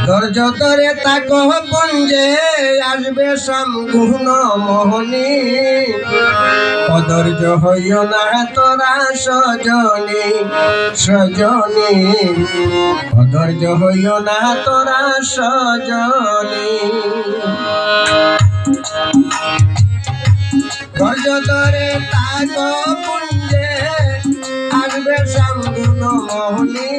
ধৈর্য ধরে তাকো পুঞ্জে আসবে সম্পূর্ণ মোহনী। অধৈর্য হইও না তোরা সজনী সজনী, অধৈর্য হইও না তোরা সজনী। ধৈর্য ধরে তাকো পুঞ্জে আসবে সম্পূর্ণ মোহনী।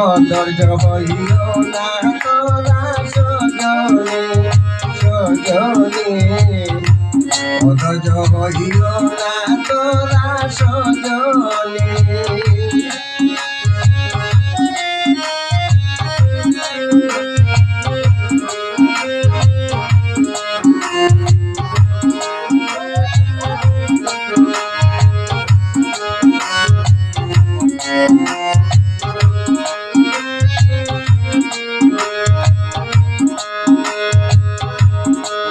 অধৈর্য হইও না তোরা সজনী সজনী, অধৈর্য হইও না তোরা সজনী।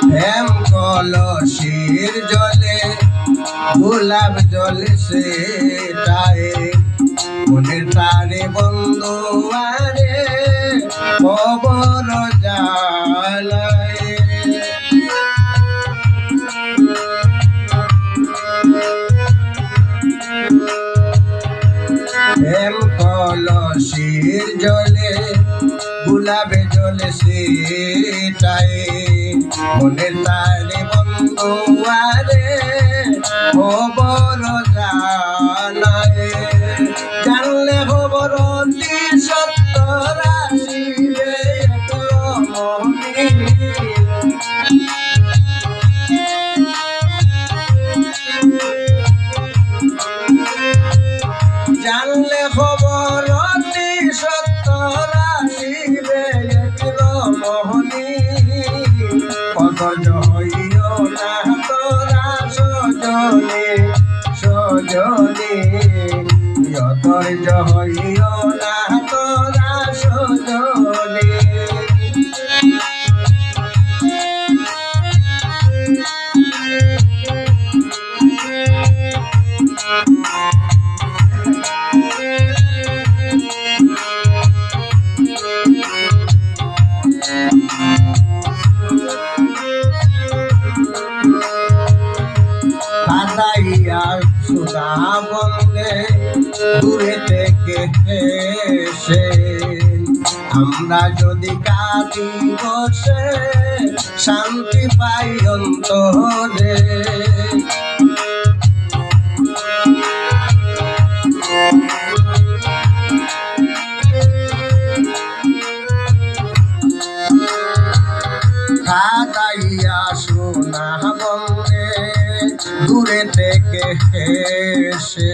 প্রেম কলসির জলে গোলাপ জলে সেটায়, মনের তারে বন্ধু আরে কবর জালায়। প্রেম কলসির জলে গোলাপে জলে সেটায়, মনের তারে বন্ধু আরে খবর জানায়। জানলে খবর অতি সত্য রাশিবে মনি। জানলে খবর অতি সত্য রাশিবে মোহনী। অধৈর্য হইও না তোরা সজনী সজনী, অধৈর্য হইও না তোরা সজনী। কাদাইয়া সুধা বন্দে দূরে থেকে এসে, আমরা যদি কাঁদি বসে শান্তি পাই অন্তরে। কাদাইয়া সোনা বন্দে দূরে থেকে এসে,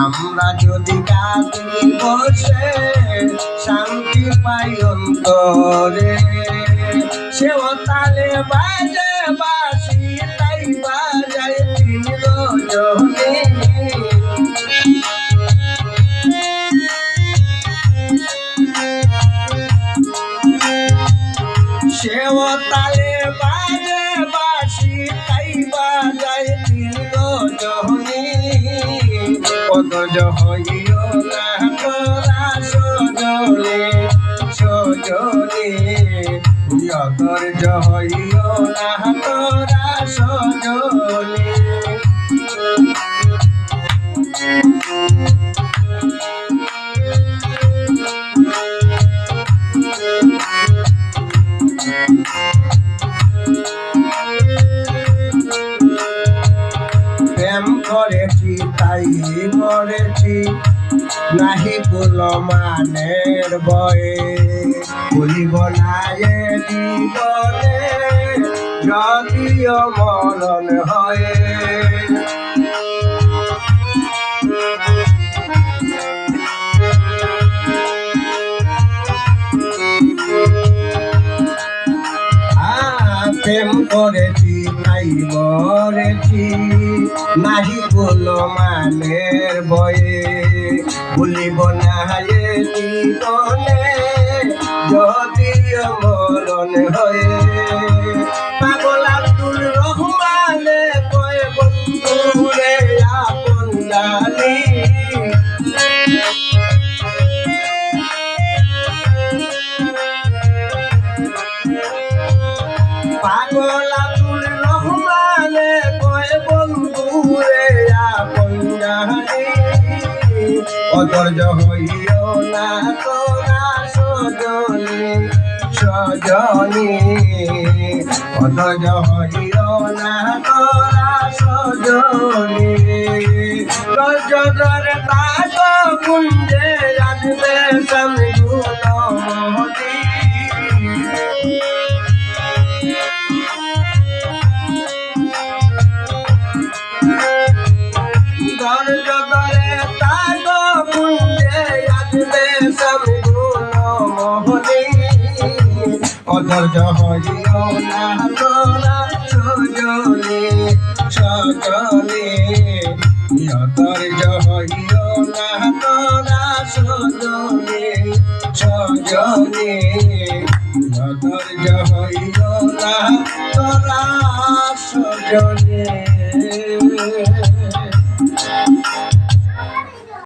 আমরা যদি কাঁদি বসে শান্তি পাই অন্তরে। সেও তালে বাজে বাঁশি তাই বাজায় তিন রজনী। সেও তালে বাজে বাঁশি তাই বাজায় তিন রজনী। অধৈর্য হইও না তোরা সজনী সজনী, অধৈর্য হইও না তোরা সজনী। প্রেম করেছি তাই মরেছি, নাহি কুল মানের বয়ে। ভুলিব না এ জীবনে যদিও মরণ হয়ে। প্রেম করেছি তাই মরেছি, নাহি কুল মানের বয়ে। ভুলিব না এ জীবনে যদিও মরণ হয়ে। পাগল আব্দুল রহমানে কয় বন্ধু রে আপন জানি। অধৈর্য হইও না তোরা সজনী সজনী অধৈর্য হইও না তোরা সজনী রজগর তাক কুঞ্জে আসবে সমগুণ মোহনী রজগরে তাক কুঞ্জে আসবে সমগুণ মোহনী অধৈর্য হইও না তোরা সজনী সজনী অধৈর্য হইও না তোরা সজনী সজনী অধৈর্য হইও না তোরা সজনী